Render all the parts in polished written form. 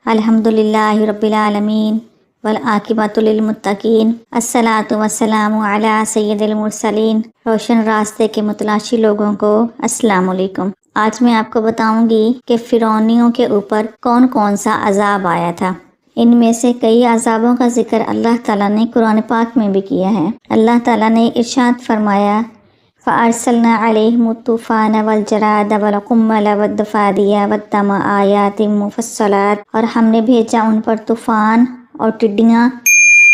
الحمدللہ رب العالمین والعاقبۃ للمتقین الصلاۃ والسلام علی سید المرسلین۔ روشن راستے کے متلاشی لوگوں کو السلام علیکم۔ آج میں آپ کو بتاؤں گی کہ فرعونیوں کے اوپر کون کون سا عذاب آیا تھا۔ ان میں سے کئی عذابوں کا ذکر اللہ تعالیٰ نے قرآن پاک میں بھی کیا ہے۔ اللہ تعالیٰ نے ارشاد فرمایا فَأَرْسَلْنَا عَلَيْهِمُ الطُّوفَانَ وَالْجَرَادَ وَالْقُمَّلَ وَالضَّفَادِعَ وَالدَّمَ آیَاتٍ مُفَصَّلَاتٍ، اور ہم نے بھیجا ان پر طوفان اور ٹڈیاں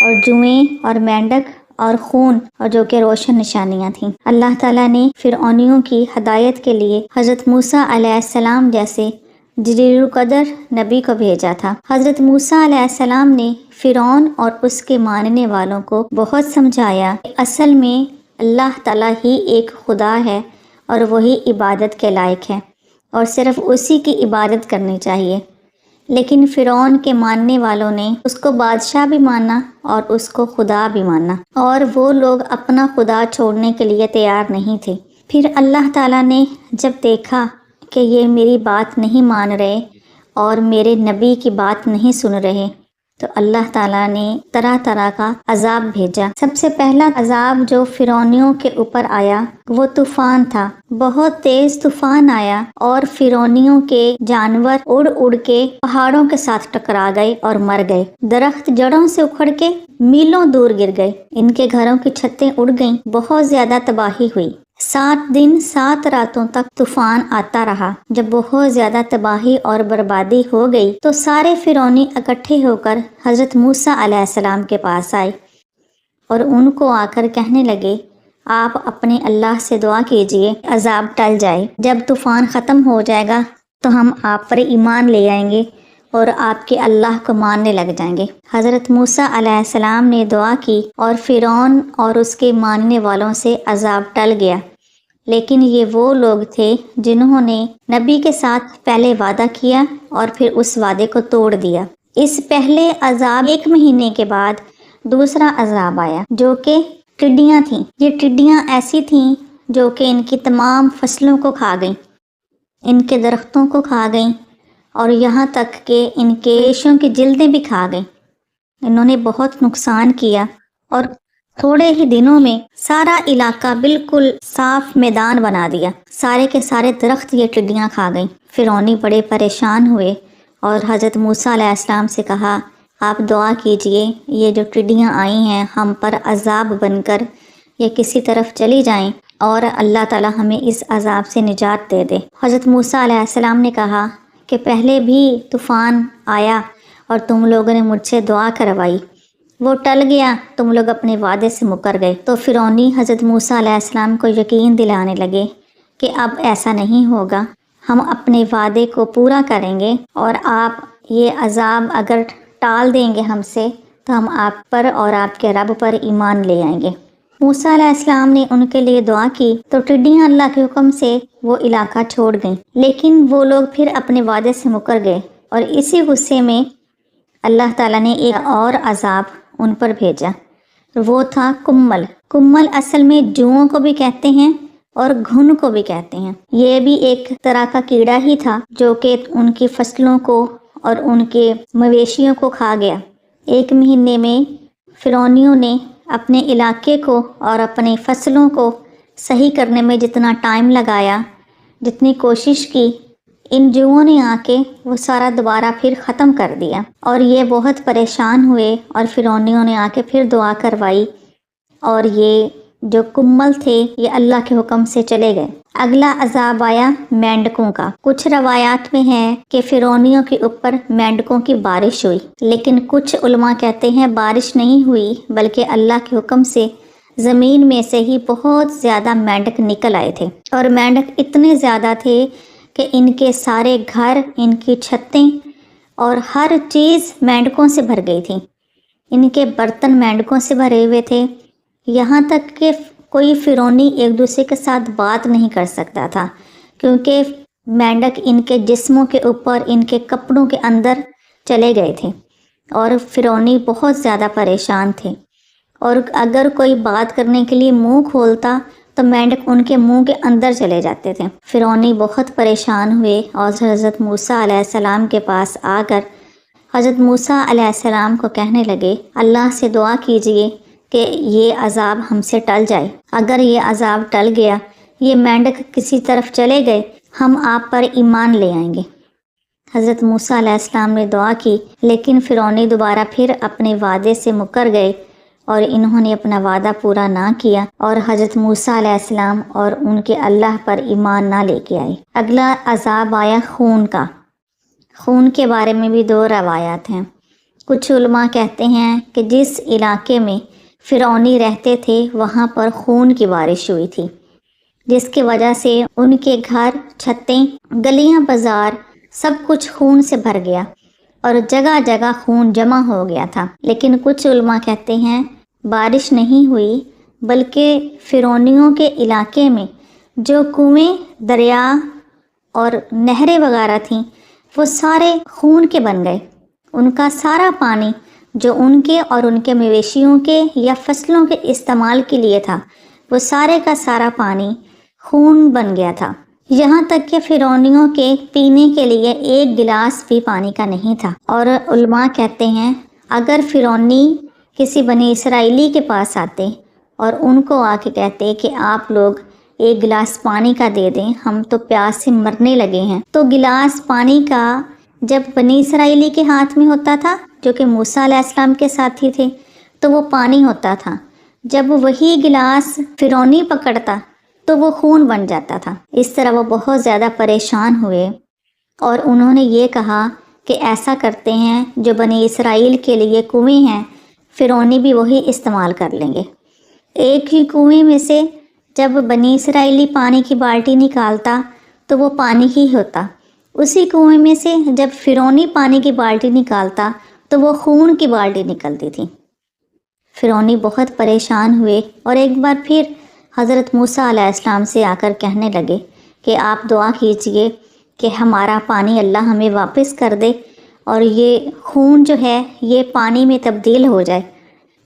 اور جوئیں اور مینڈک اور خون، اور جو کہ روشن نشانیاں تھیں۔ اللہ تعالیٰ نے فرعونیوں کی ہدایت کے لیے حضرت موسیٰ علیہ السلام جیسے جلیل القدر نبی کو بھیجا تھا۔ حضرت موسیٰ علیہ السلام نے فرعون اور اس کے ماننے والوں کو بہت سمجھایا کہ اصل میں اللہ تعالیٰ ہی ایک خدا ہے اور وہی عبادت کے لائق ہے، اور صرف اسی کی عبادت کرنی چاہیے۔ لیکن فرعون کے ماننے والوں نے اس کو بادشاہ بھی مانا اور اس کو خدا بھی مانا، اور وہ لوگ اپنا خدا چھوڑنے کے لیے تیار نہیں تھے۔ پھر اللہ تعالیٰ نے جب دیکھا کہ یہ میری بات نہیں مان رہے اور میرے نبی کی بات نہیں سن رہے، تو اللہ تعالیٰ نے طرح طرح کا عذاب بھیجا۔ سب سے پہلا عذاب جو فرعونیوں کے اوپر آیا وہ طوفان تھا۔ بہت تیز طوفان آیا اور فرعونیوں کے جانور اڑ اڑ کے پہاڑوں کے ساتھ ٹکرا گئے اور مر گئے۔ درخت جڑوں سے اکھڑ کے میلوں دور گر گئے، ان کے گھروں کی چھتیں اڑ گئیں، بہت زیادہ تباہی ہوئی۔ 7 دن 7 راتوں تک طوفان آتا رہا۔ جب بہت زیادہ تباہی اور بربادی ہو گئی تو سارے فرعونی اکٹھے ہو کر حضرت موسیٰ علیہ السلام کے پاس آئے اور ان کو آ کر کہنے لگے آپ اپنے اللہ سے دعا کیجئے عذاب ٹل جائے، جب طوفان ختم ہو جائے گا تو ہم آپ پر ایمان لے آئیں گے اور آپ کے اللہ کو ماننے لگ جائیں گے۔ حضرت موسیٰ علیہ السلام نے دعا کی اور فرعون اور اس کے ماننے والوں سے عذاب ٹل گیا۔ لیکن یہ وہ لوگ تھے جنہوں نے نبی کے ساتھ پہلے وعدہ کیا اور پھر اس وعدے کو توڑ دیا۔ اس پہلے عذاب 1 مہینے کے بعد دوسرا عذاب آیا جو کہ ٹڈیاں تھیں۔ یہ ٹڈیاں ایسی تھیں جو کہ ان کی تمام فصلوں کو کھا گئیں، ان کے درختوں کو کھا گئیں، اور یہاں تک کہ ان کے ریشوں کی جلدیں بھی کھا گئیں۔ انہوں نے بہت نقصان کیا اور تھوڑے ہی دنوں میں سارا علاقہ بالکل صاف میدان بنا دیا۔ سارے کے سارے درخت یہ ٹڈیاں کھا گئیں۔ فرعونی بڑے پریشان ہوئے اور حضرت موسیٰ علیہ السلام سے کہا آپ دعا کیجئے یہ جو ٹڈیاں آئی ہیں ہم پر عذاب بن کر یہ کسی طرف چلی جائیں اور اللہ تعالی ہمیں اس عذاب سے نجات دے دے۔ حضرت موسیٰ علیہ السلام نے کہا کہ پہلے بھی طوفان آیا اور تم لوگوں نے مجھ سے دعا کروائی، وہ ٹل گیا، تم لوگ اپنے وعدے سے مکر گئے۔ تو فرعونی حضرت موسیٰ علیہ السلام کو یقین دلانے لگے کہ اب ایسا نہیں ہوگا، ہم اپنے وعدے کو پورا کریں گے اور آپ یہ عذاب اگر ٹال دیں گے ہم سے تو ہم آپ پر اور آپ کے رب پر ایمان لے آئیں گے۔ موسیٰ علیہ السلام نے ان کے لیے دعا کی تو ٹڈیاں اللہ کے حکم سے وہ علاقہ چھوڑ گئیں، لیکن وہ لوگ پھر اپنے وعدے سے مکر گئے، اور اسی غصے میں اللہ تعالیٰ نے ایک اور عذاب ان پر بھیجا، وہ تھا کمل۔ کمل اصل میں جوؤں کو بھی کہتے ہیں اور گھن کو بھی کہتے ہیں۔ یہ بھی ایک طرح کا کیڑا ہی تھا جو کہ ان کی فصلوں کو اور ان کے مویشیوں کو کھا گیا۔ 1 مہینے میں فرعونیوں نے اپنے علاقے کو اور اپنے فصلوں کو صحیح کرنے میں جتنا ٹائم لگایا، جتنی کوشش کی، ان جوؤں نے آ کے وہ سارا دوبارہ پھر ختم کر دیا، اور یہ بہت پریشان ہوئے اور فرعونیوں نے آ کے پھر دعا کروائی، اور یہ جو کمل تھے یہ اللہ کے حکم سے چلے گئے۔ اگلا عذاب آیا مینڈکوں کا۔ کچھ روایات میں ہے کہ فرعونیوں کے اوپر مینڈکوں کی بارش ہوئی، لیکن کچھ علماء کہتے ہیں بارش نہیں ہوئی بلکہ اللہ کے حکم سے زمین میں سے ہی بہت زیادہ مینڈک نکل آئے تھے، اور مینڈک اتنے زیادہ تھے کہ ان کے سارے گھر، ان کی چھتیں اور ہر چیز مینڈکوں سے بھر گئی تھی۔ ان کے برتن مینڈکوں سے بھرے ہوئے تھے، یہاں تک کہ کوئی فرعونی ایک دوسرے کے ساتھ بات نہیں کر سکتا تھا، کیونکہ مینڈک ان کے جسموں کے اوپر، ان کے کپڑوں کے اندر چلے گئے تھے، اور فرعونی بہت زیادہ پریشان تھے، اور اگر کوئی بات کرنے کے لیے منہ کھولتا تو مینڈک ان کے منہ کے اندر چلے جاتے تھے۔ فرعونی بہت پریشان ہوئے اور حضرت موسیٰ علیہ السلام کے پاس آ کر حضرت موسیٰ علیہ السلام کو کہنے لگے اللہ سے دعا کیجئے کہ یہ عذاب ہم سے ٹل جائے، اگر یہ عذاب ٹل گیا، یہ مینڈک کسی طرف چلے گئے، ہم آپ پر ایمان لے آئیں گے۔ حضرت موسیٰ علیہ السلام نے دعا کی، لیکن فرعونی دوبارہ پھر اپنے وعدے سے مکر گئے اور انہوں نے اپنا وعدہ پورا نہ کیا اور حضرت موسیٰ علیہ السلام اور ان کے اللہ پر ایمان نہ لے کے آئے۔ اگلا عذاب آیا خون کا۔ خون کے بارے میں بھی دو روایات ہیں۔ کچھ علماء کہتے ہیں کہ جس علاقے میں فرعونی رہتے تھے وہاں پر خون کی بارش ہوئی تھی، جس کی وجہ سے ان کے گھر، چھتیں، گلیاں، بازار سب کچھ خون سے بھر گیا اور جگہ جگہ خون جمع ہو گیا تھا۔ لیکن کچھ علماء کہتے ہیں بارش نہیں ہوئی، بلکہ فرعونیوں کے علاقے میں جو کنویں، دریا اور نہریں وغیرہ تھیں وہ سارے خون کے بن گئے۔ ان کا سارا پانی جو ان کے اور ان کے مویشیوں کے یا فصلوں کے استعمال کے لیے تھا، وہ سارے کا سارا پانی خون بن گیا تھا، یہاں تک کہ فرعونیوں کے پینے کے لیے ایک گلاس بھی پانی کا نہیں تھا۔ اور علماء کہتے ہیں اگر فرعونی کسی بنی اسرائیلی کے پاس آتے اور ان کو آ کے کہتے کہ آپ لوگ ایک گلاس پانی کا دے دیں، ہم تو پیاس سے مرنے لگے ہیں، تو گلاس پانی کا جب بنی اسرائیلی کے ہاتھ میں ہوتا تھا جو کہ موسیٰ علیہ السلام کے ساتھی تھے تو وہ پانی ہوتا تھا، جب وہی گلاس فرعونی پکڑتا تو وہ خون بن جاتا تھا۔ اس طرح وہ بہت زیادہ پریشان ہوئے اور انہوں نے یہ کہا کہ ایسا کرتے ہیں جو بنی اسرائیل کے لیے کنویں ہیں فرعونی بھی وہی استعمال کر لیں گے۔ ایک ہی کنویں میں سے جب بنی اسرائیلی پانی کی بالٹی نکالتا تو وہ پانی ہی ہوتا، اسی کنویں میں سے جب فرعونی پانی کی بالٹی نکالتا تو وہ خون کی بالٹی نکلتی تھی۔ فرعونی بہت پریشان ہوئے اور ایک بار پھر حضرت موسیٰ علیہ السلام سے آ کر کہنے لگے کہ آپ دعا کیجئے کہ ہمارا پانی اللہ ہمیں واپس کر دے اور یہ خون جو ہے یہ پانی میں تبدیل ہو جائے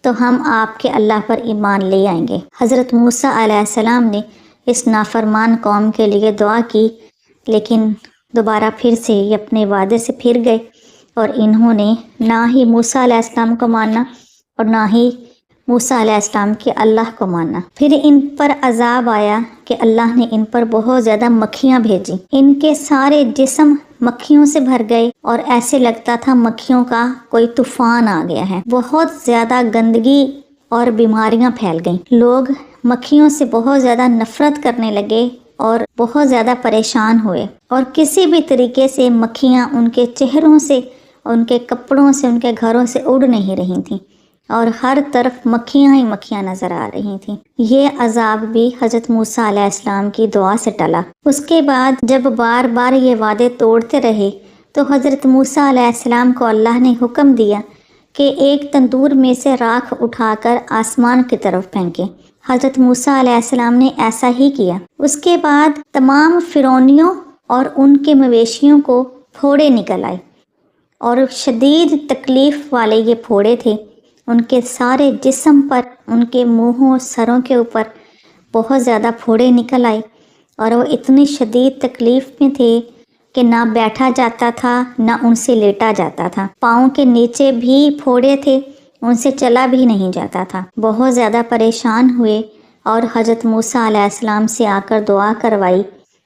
تو ہم آپ کے اللہ پر ایمان لے آئیں گے۔ حضرت موسیٰ علیہ السلام نے اس نافرمان قوم کے لیے دعا کی، لیکن دوبارہ پھر سے یہ اپنے وعدے سے پھر گئے اور انہوں نے نہ ہی موسیٰ علیہ السلام کو مانا اور نہ ہی موسیٰ علیہ السلام کے اللہ کو مانا۔ پھر ان پر عذاب آیا کہ اللہ نے ان پر بہت زیادہ مکھیاں بھیجی، ان کے سارے جسم مکھیوں سے بھر گئے اور ایسے لگتا تھا مکھیوں کا کوئی طوفان آ گیا ہے۔ بہت زیادہ گندگی اور بیماریاں پھیل گئیں، لوگ مکھیوں سے بہت زیادہ نفرت کرنے لگے اور بہت زیادہ پریشان ہوئے، اور کسی بھی طریقے سے مکھیاں ان کے چہروں سے، ان کے کپڑوں سے، ان کے گھروں سے اڑ نہیں رہی تھیں اور ہر طرف مکھیاں ہی مکھیاں نظر آ رہی تھیں۔ یہ عذاب بھی حضرت موسیٰ علیہ السلام کی دعا سے ٹلا۔ اس کے بعد جب بار بار یہ وعدے توڑتے رہے تو حضرت موسیٰ علیہ السلام کو اللہ نے حکم دیا کہ ایک تندور میں سے راکھ اٹھا کر آسمان کی طرف پھینکے۔ حضرت موسیٰ علیہ السلام نے ایسا ہی کیا۔ اس کے بعد تمام فرعونیوں اور ان کے مویشیوں کو پھوڑے نکل آئے اور شدید تکلیف والے یہ پھوڑے تھے، ان کے سارے جسم پر، ان کے منہوں، سروں کے اوپر بہت زیادہ پھوڑے نکل آئے اور وہ اتنی شدید تکلیف میں تھے کہ نہ بیٹھا جاتا تھا نہ ان سے لیٹا جاتا تھا، پاؤں کے نیچے بھی پھوڑے تھے، ان سے چلا بھی نہیں جاتا تھا۔ بہت زیادہ پریشان ہوئے اور حضرت موسیٰ علیہ السلام سے آ کر دعا کروائی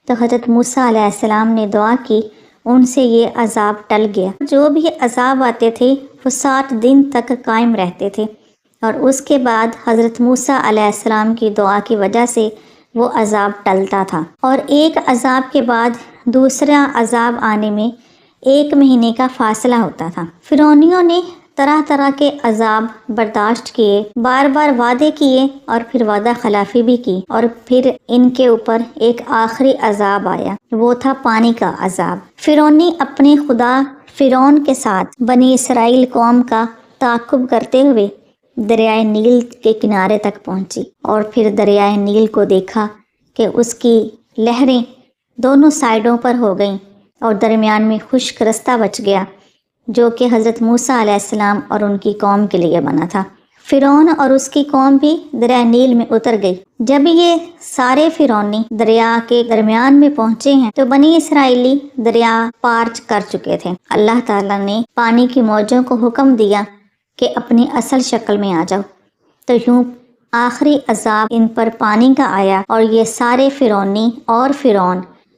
تو حضرت موسیٰ علیہ السلام نے دعا کی، ان سے یہ عذاب ٹل گیا۔ جو بھی عذاب آتے تھے وہ 7 دن تک قائم رہتے تھے اور اس کے بعد حضرت موسیٰ علیہ السلام کی دعا کی وجہ سے وہ عذاب ٹلتا تھا، اور ایک عذاب کے بعد دوسرا عذاب آنے میں 1 مہینے کا فاصلہ ہوتا تھا۔ فرعونیوں نے طرح طرح کے عذاب برداشت کیے، بار بار وعدے کیے اور پھر وعدہ خلافی بھی کی، اور پھر ان کے اوپر ایک آخری عذاب آیا، وہ تھا پانی کا عذاب۔ فرعونی اپنے خدا فرعون کے ساتھ بنی اسرائیل قوم کا تعاقب کرتے ہوئے دریائے نیل کے کنارے تک پہنچی اور پھر دریائے نیل کو دیکھا کہ اس کی لہریں دونوں سائڈوں پر ہو گئیں اور درمیان میں خشک رستہ بچ گیا جو کہ حضرت موسیٰ علیہ السلام اور ان کی قوم کے لیے بنا تھا۔ فرعون اور اس کی قوم بھی دریا نیل میں اتر گئی۔ جب یہ سارے فرعونی دریا کے درمیان میں پہنچے ہیں تو بنی اسرائیلی دریا پار کر چکے تھے۔ اللہ تعالیٰ نے پانی کی موجوں کو حکم دیا کہ اپنی اصل شکل میں آ جاؤ، تو یوں آخری عذاب ان پر پانی کا آیا اور یہ سارے فرعونی اور فرعون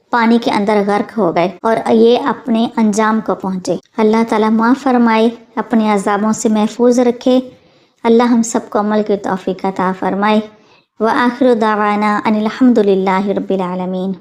پانی کے اندر غرق ہو گئے اور یہ اپنے انجام کو پہنچے۔ اللہ تعالیٰ معاف فرمائے، اپنے عذابوں سے محفوظ رکھے۔ اللہ ہم سب کو عمل کی توفیق عطا فرمائے۔ وآخر دعوانا ان الحمد للہ رب العالمین۔